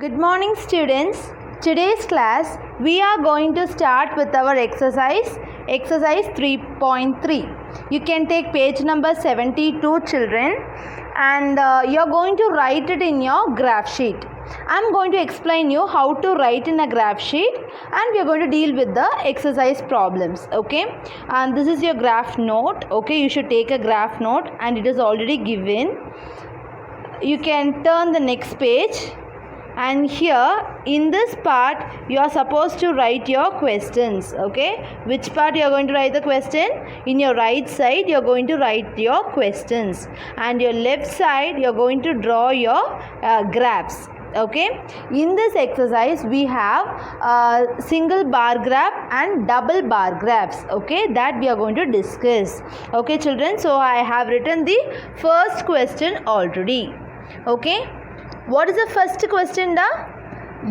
Good morning students. Today's class we are going to start with our exercise 3.3. You can take page number 72 children and you are going to write it in your graph sheet. I am going to explain you how to write in a graph sheet and we are going to deal with the exercise problems. Okay, and this is your graph note. Okay, you should take a graph note and it is already given. You can turn the next page. And here in this part you are supposed to write your questions. Okay, which part you are going to write the question? In your right side you are going to write your questions and your left side you are going to draw your graphs. Okay, in this exercise we have single bar graph and double bar graphs. Okay, that we are going to discuss. Okay children, so I have written the first question already. Okay, what is the first question da?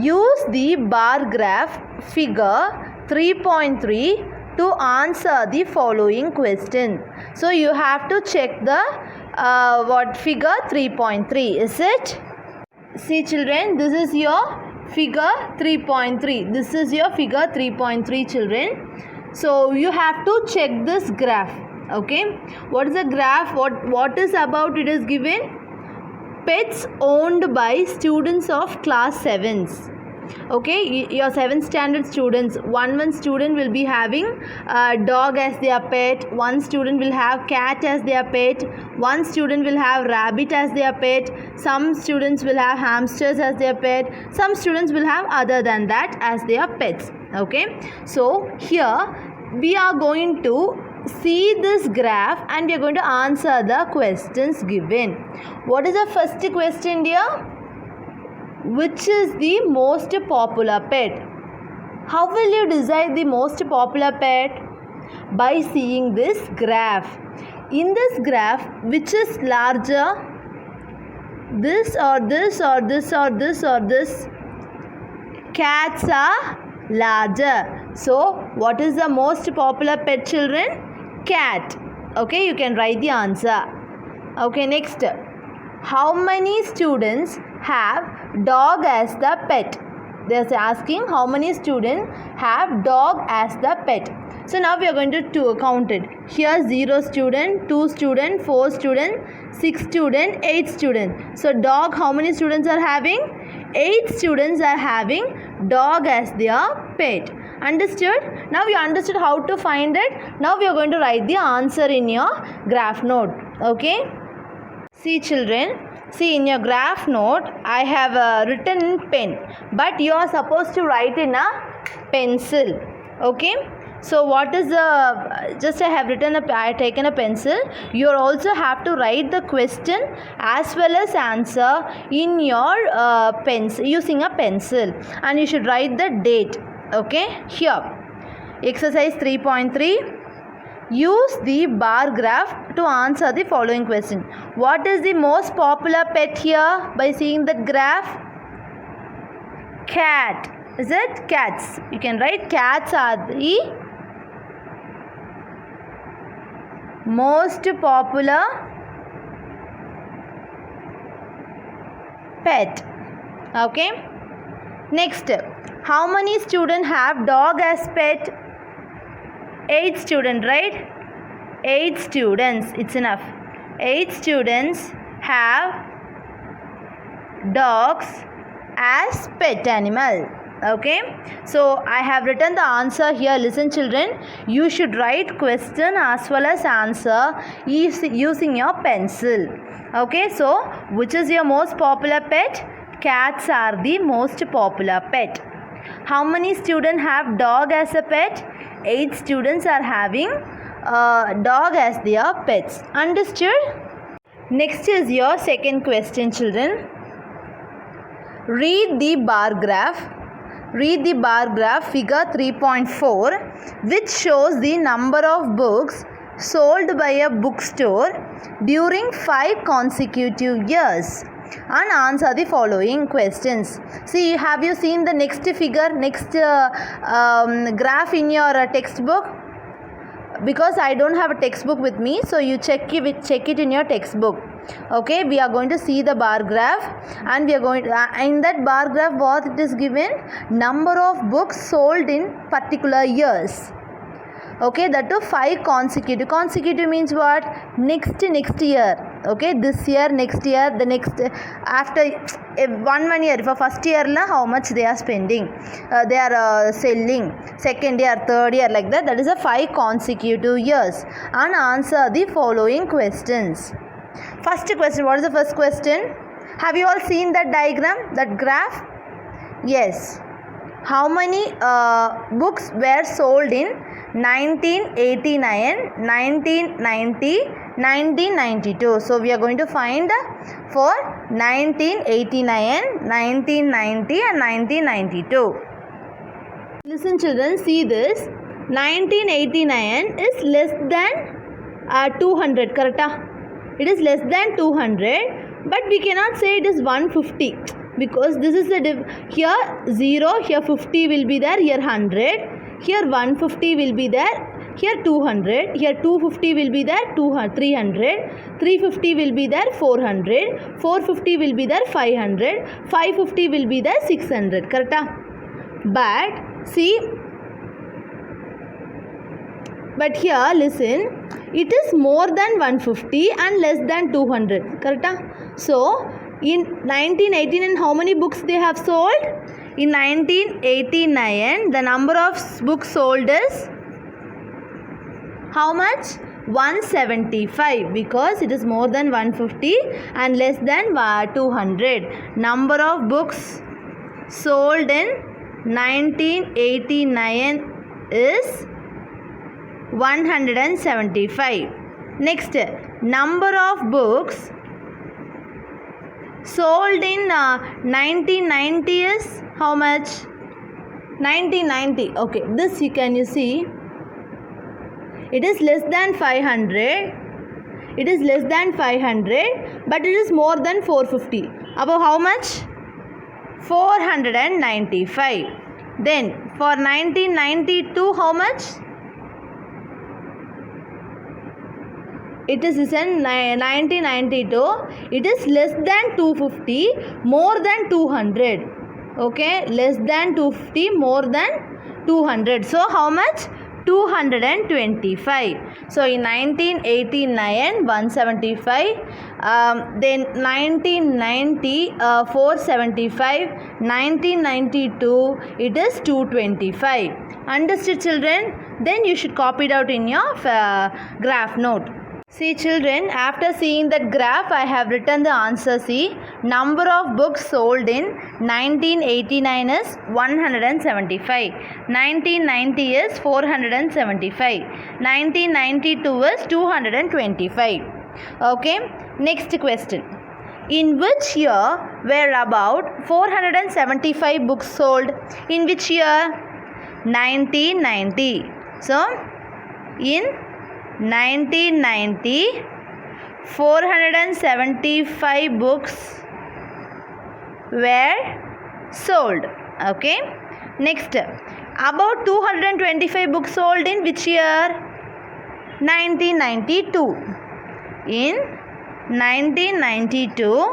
Use the bar graph figure 3.3 to answer the following question. So you have to check the figure 3.3, is it? See children, this is your figure 3.3. This is your figure 3.3 children. So you have to check this graph. Okay, what is the graph? What is about? It is given pets owned by students of class 7s. Okay, your 7th standard students, one student will be having a dog as their pet, one student will have cat as their pet, one student will have rabbit as their pet, some students will have hamsters as their pet, some students will have other than that as their pets. Okay, so here we are going to see this graph and we are going to answer the questions given. What is the first question dear? Which is the most popular pet? How will you decide the most popular pet? By seeing this graph. In this graph, which is larger? This or this or this or this or this? Cats are larger. So, what is the most popular pet children? Cat. Okay, you can write the answer. Okay, next. How many students have dog as the pet? They are asking how many students have dog as the pet. So now we are going to count it. Here 0 student, 2 student, 4 student, 6 student, 8 student. So dog, how many students are having? 8 students are having dog as their pet. Understood? Now you understood how to find it. Now we are going to write the answer in your graph note. Okay? See children, see in your graph note I have written in pen, but you are supposed to write in a pencil. Okay, so what is the, just I have written I have taken a pencil. You also have to write the question as well as answer in your pencil, using a pencil, and you should write the date. Okay, here exercise 3.3. Use the bar graph to answer the following question. What is the most popular pet here? By seeing the graph, cat. Is it? Cats. You can write cats are the most popular pet. Okay. Next, how many students have dog as pet? 8 students, right? 8 students, it's enough. 8 students have dogs as pet animal. Okay, so I have written the answer here. Listen children, you should write question as well as answer using your pencil. Okay, so which is your most popular pet? Cats are the most popular pet. How many students have dog as a pet? 8 students are having dog as their pets. Understood? Next is your second question children. Read the bar graph. Read the bar graph figure 3.4 which shows the number of books sold by a bookstore during 5 consecutive years. And answer the following questions. See, have you seen the next figure, next graph in your textbook? Because I don't have a textbook with me, so you check it in your textbook. Okay, we are going to see the bar graph, and we are going to, in that bar graph what it is given, number of books sold in particular years. Okay, that too 5 consecutive means what, next year. Okay, this year, next year, the next, after 1 year. For first year la how much they are spending, they are selling, second year, third year, like that. That is a 5 consecutive years. And answer the following questions. First question, what is the first question? Have you all seen that diagram, that graph? Yes. How many books were sold in 1989, 1990, 1992? So we are going to find for 1989, 1990 and 1992. Listen children, see this. 1989 is less than 200, correct? It is less than 200, but we cannot say it is 150 because this is the here 0, here 50 will be there, here 100. Here 150 will be there, here 200, here 250 will be there, 300, 350 will be there, 400, 450 will be there, 500, 550 will be there, 600, correct? But see, but here listen, it is more than 150 and less than 200, correct? So in 1989 how many books they have sold? In 1989, the number of books sold is how much? 175, because it is more than 150 and less than 200. Number of books sold in 1989 is 175. Next, number of books sold in 1990 is how much? 1990. Okay, this you see, it is less than 500. It is less than 500, but it is more than 450. Above how much? 495. Then for 1992 how much? It is in 1992, it is less than 250, more than 200. Okay, less than 250, more than 200. So how much? 225. So in 1989, 175. Then 1990, 475. 1992, it is 225. Understood children? Then you should copy it out in your graph note. See children, after seeing that graph, I have written the answer. See, number of books sold in 1989 is 175. 1990 is 475. 1992 is 225. Okay, next question. In which year were about 475 books sold? In which year? 1990. So, in 1990, 475 books were sold. Okay. Next, about 225 books sold in which year? 1992. In 1992,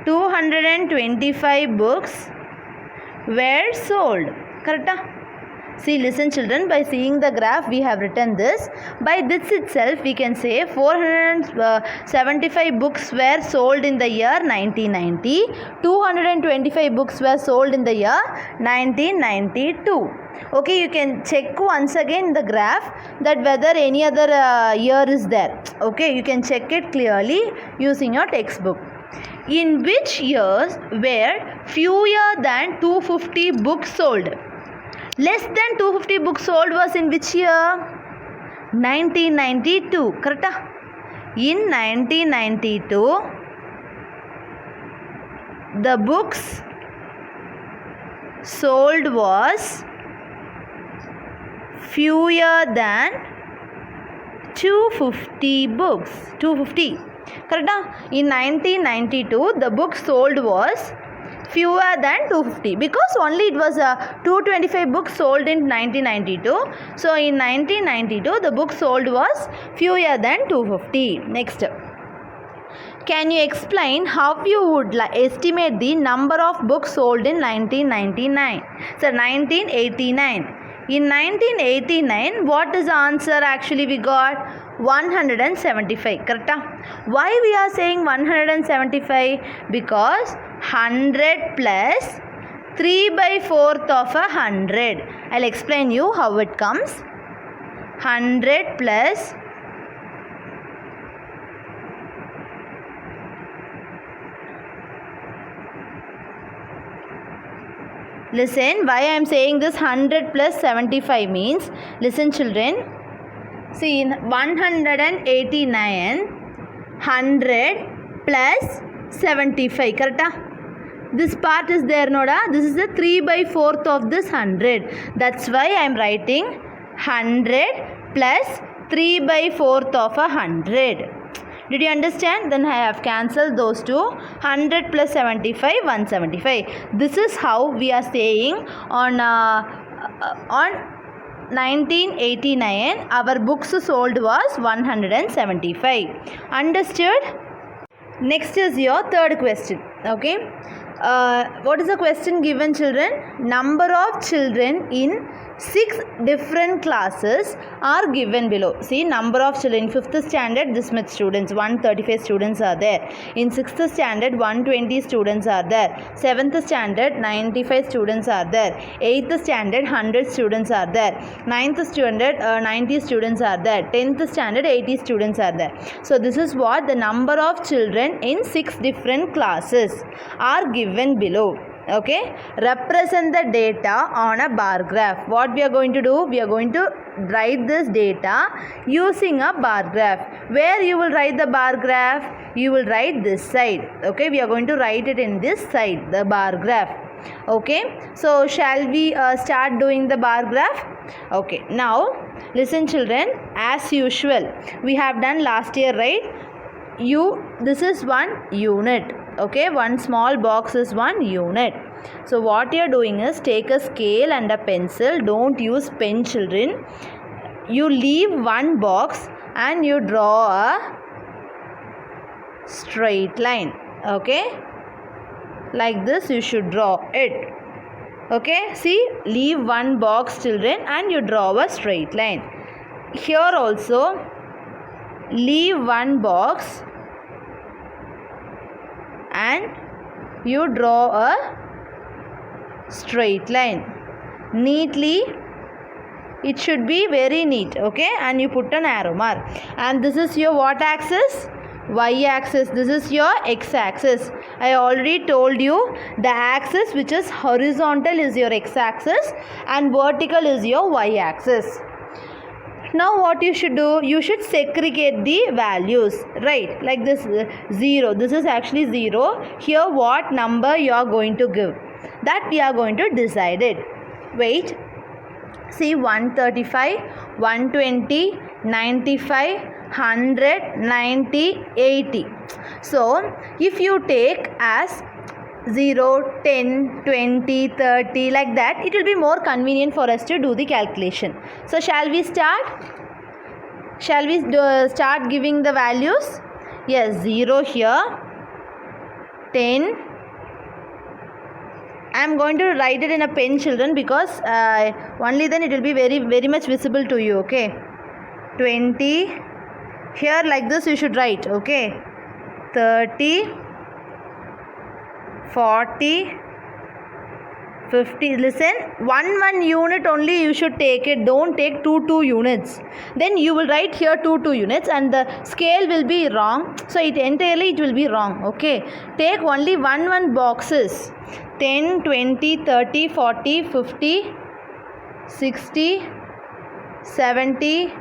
225 books were sold. Correct? See, listen children, by seeing the graph we have written this. By this itself we can say 475 books were sold in the year 1990. 225 books were sold in the year 1992. Okay, you can check once again the graph that whether any other year is there. Okay, you can check it clearly using your textbook. In which years were fewer than 250 books sold? Less than 250 books sold was in which year? 1992. Correct? In 1992, the books sold was fewer than 250 books. 250. Correct? In 1992, the book sold was fewer than 250 because only it was 225 books sold in 1992. So in 1992 the book sold was fewer than 250. Next, Can you explain how you would estimate the number of books sold in 1999? So 1989. In 1989, what is the answer actually we got? 175. Correct? Why we are saying 175? Because 100 plus 3 by 4th of 100. I'll explain you how it comes. 100 plus listen, why I am saying this 100 plus 75 means, listen children, see in 189, 100 plus 75, correct? This part is there, Noda. This is the 3 by 4th of this 100. That's why I am writing 100 plus 3 by 4th of 100. Did you understand? Then I have cancelled those two. 100 plus 75, 175. This is how we are saying on 1989 our books sold was 175. Understood? Next is your third question. Okay. What is the question given, children? Number of children in 6 different classes are given below. See, number of children in 5th standard, this much students, 135 students are there. In 6th standard, 120 students are there. 7th standard, 95 students are there. 8th standard, 100 students are there. 9th standard, 90 students are there. 10th standard, 80 students are there. So this is what the number of children in 6 different classes are given below. Okay, represent the data on a bar graph. What we are going to do? We are going to write this data using a bar graph. Where you will write the bar graph? You will write this side. Okay, we are going to write it in this side, the bar graph. Okay, so shall we start doing the bar graph? Okay, now listen children, as usual we have done last year, right? This is one unit. Okay, one small box is one unit. So what you are doing is take a scale and a pencil. Don't use pen, children. You leave one box and you draw a straight line. Okay, like this you should draw it. Okay, see, leave one box, children, and you draw a straight line. Here also leave one box and you draw a straight line neatly. It should be very neat. Okay, and you put an arrow mark. And this is your what axis? Y axis. This is your x axis. I already told you the axis which is horizontal is your x axis and vertical is your y axis. Now what you should do? You should segregate the values, right? Like this 0. This is actually 0. Here what number you are going to give? That we are going to decide it. Wait. See, 135, 120, 95, 100, 90, 80. So if you take as 0, 10, 20, 30 like that, it will be more convenient for us to do the calculation. So shall we start? Shall we start giving the values? Yes, 0 here, 10. I am going to write it in a pen, children, because only then it will be very much visible to you. Okay, 20. Here like this you should write. Okay, 30, 40, 50. Listen, one unit only you should take it. Don't take two units. Then you will write here two units and the scale will be wrong. So it will be wrong. Okay, take only one boxes. 10, 20, 30, 40, 50, 60, 70,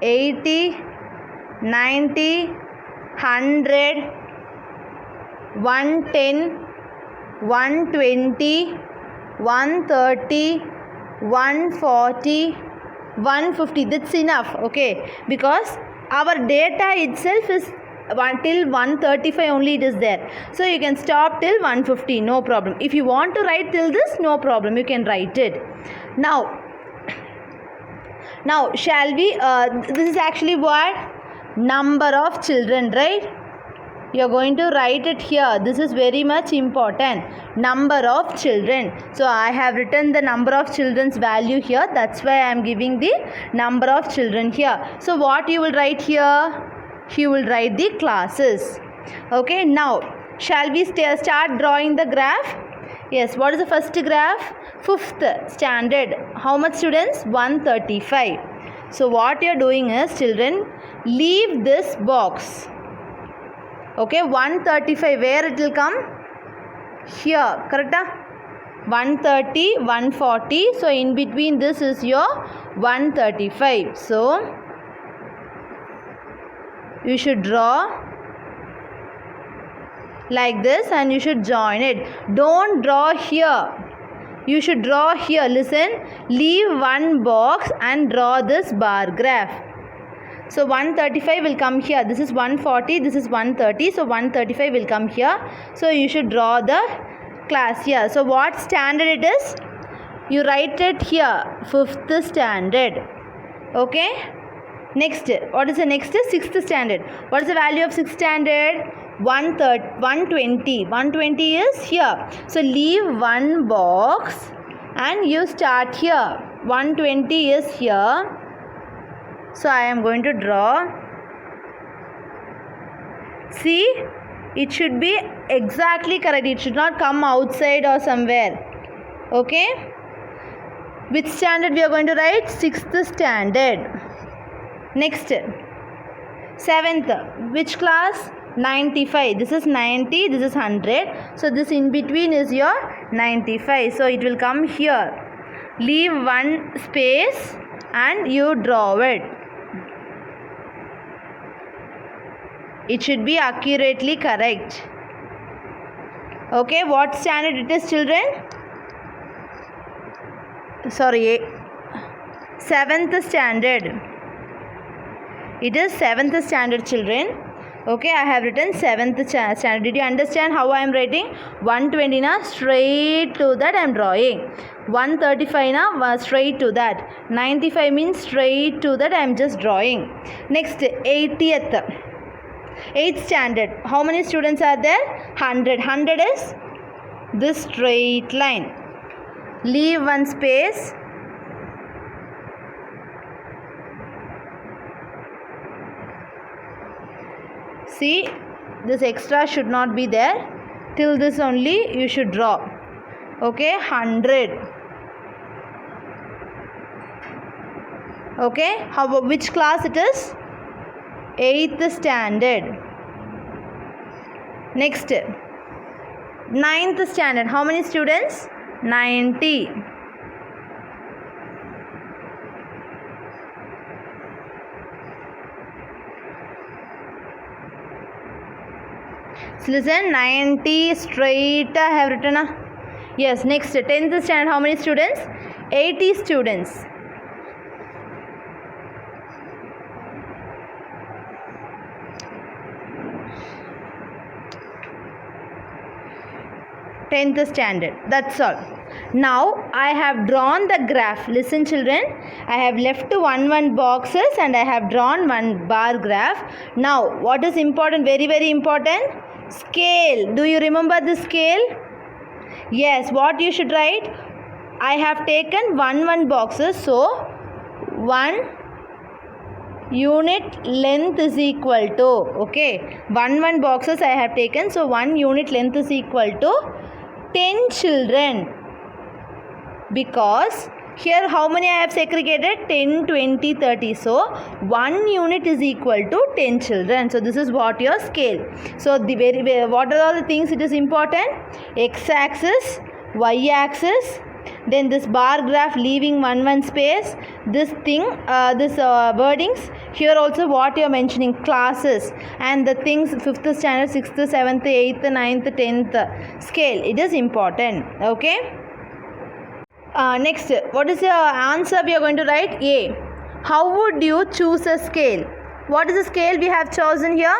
80, 90, 100, 110, 120, 130, 140, 150. That's enough. Okay, because our data itself is till 135 only it is there. So you can stop till 150, no problem. If you want to write till this, no problem, you can write it. Now shall we, this is actually what? Number of children, right? You are going to write it here. This is very much important. Number of children. So I have written the number of children's value here. That's why I am giving the number of children here. So what you will write here? You will write the classes. Okay, now shall we start drawing the graph? Yes, what is the first graph? 5th standard. How much students? 135. So what you are doing is, children, leave this box. Okay, 135, where it will come? Here, correct? 130, 140. So in between this is your 135. So you should draw like this and you should join it. Don't draw here. You should draw here. Listen, leave one box and draw this bar graph. So 135 will come here. This is 140, this is 130. So 135 will come here. So you should draw the class here. So what standard it is? You write it here. 5th standard. Okay. Next. What is the next? 6th standard. What is the value of 6th standard? 120. 120 is here. So leave one box and you start here. 120 is here. So I am going to draw. See, it should be exactly correct. It should not come outside or somewhere. Okay. Which standard we are going to write? 6th standard. Next. 7th. Which class? 95. This is 90. This is 100. So this in between is your 95. So it will come here. Leave one space and you draw it. It should be accurately correct. Okay, what standard it is, children? Sorry, 7th standard. It is 7th standard, children. Okay, I have written 7th standard. Did you understand how I am writing? 120 na straight to that I am drawing. 135 na straight to that. 95 means straight to that I am just drawing. Next, 80th. 8th standard. How many students are there? 100. 100 is this straight line. Leave one space. See, this extra should not be there. Till this only you should draw. Okay, 100. Okay, which class it is? 8th standard. Next, 9th standard. How many students? 90. So listen, 90 straight I have written. Yes, next, 10th standard. How many students? 80 students. Tenth standard. That's all. Now I have drawn the graph. Listen, children. I have left one boxes and I have drawn one bar graph. Now what is important? Very, very important. Scale. Do you remember the scale? Yes. What you should write? I have taken one boxes. So 1 unit length is equal to. Okay. One boxes I have taken. So 1 unit length is equal to 10 children, because here how many I have segregated? 10, 20, 30. So 1 unit is equal to 10 children. So this is what your scale. So what are all the things it is important? X-axis, Y-axis, then this bar graph leaving one space, this thing, wordings. Here also what you are mentioning, classes, and the things 5th standard, 6th, 7th, 8th, 9th, 10th scale. It is important. Okay. Next, what is the answer we are going to write? A. How would you choose a scale? What is the scale we have chosen here?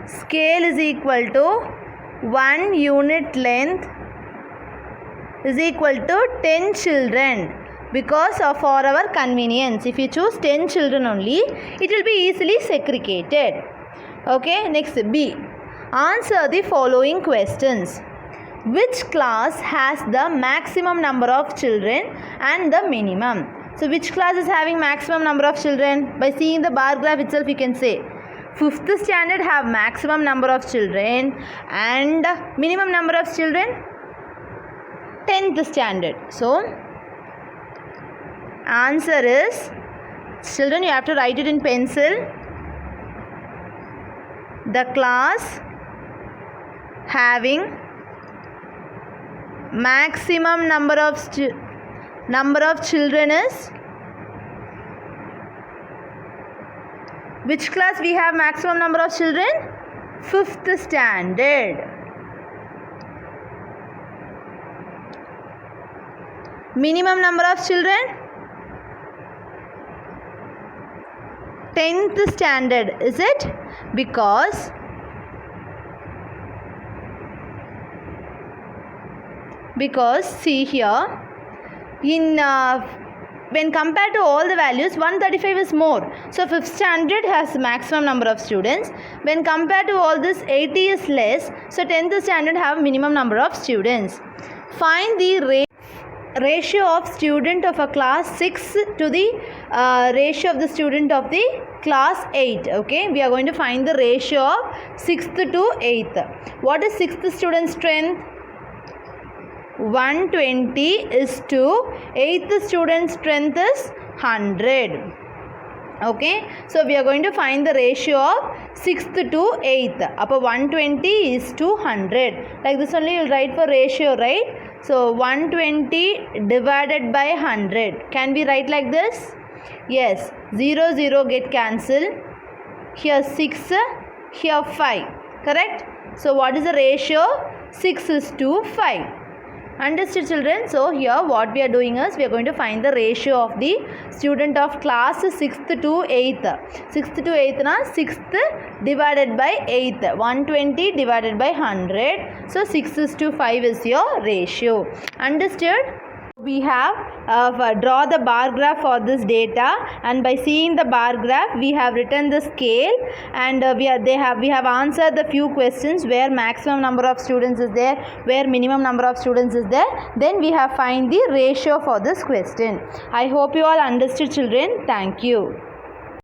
Scale is equal to 1 unit length is equal to 10 children, because for our convenience. If you choose 10 children only, it will be easily segregated. Okay, next B. Answer the following questions. Which class has the maximum number of children and the minimum? So which class is having maximum number of children? By seeing the bar graph itself you can say 5th standard have maximum number of children and minimum number of children 10th standard. So answer is, children, you have to write it in pencil. The class having maximum number of children is, which class we have maximum number of children? 5th standard. Minimum number of children? 10th standard. Is it? Because see here, in when compared to all the values, 135 is more. So 5th standard has maximum number of students. When compared to all this, 80 is less. So 10th standard have minimum number of students. Find the ratio of student of a class 6 to the ratio of the student of the class 8. Okay, we are going to find the ratio of 6th to 8th. What is 6th student strength? 120 is to 8th student strength is 100. Okay, so we are going to find the ratio of 6th to 8th. Upper 120 is to 100. Like this only you will write for ratio, right? So 120 divided by 100. Can we write like this? Yes. 0, 0 get cancelled. Here 6, here 5. Correct? So what is the ratio? 6 is to 5. Understood, children? So here what we are doing is we are going to find the ratio of the student of class 6th to 8th. 6th to 8th na 6th divided by 8th. 120 divided by 100. So 6 is to 5 is your ratio. Understood? We have draw the bar graph for this data, and by seeing the bar graph we have written the scale, and we have answered the few questions where maximum number of students is there, where minimum number of students is there. Then we have find the ratio for this question. I hope you all understood, children. Thank you.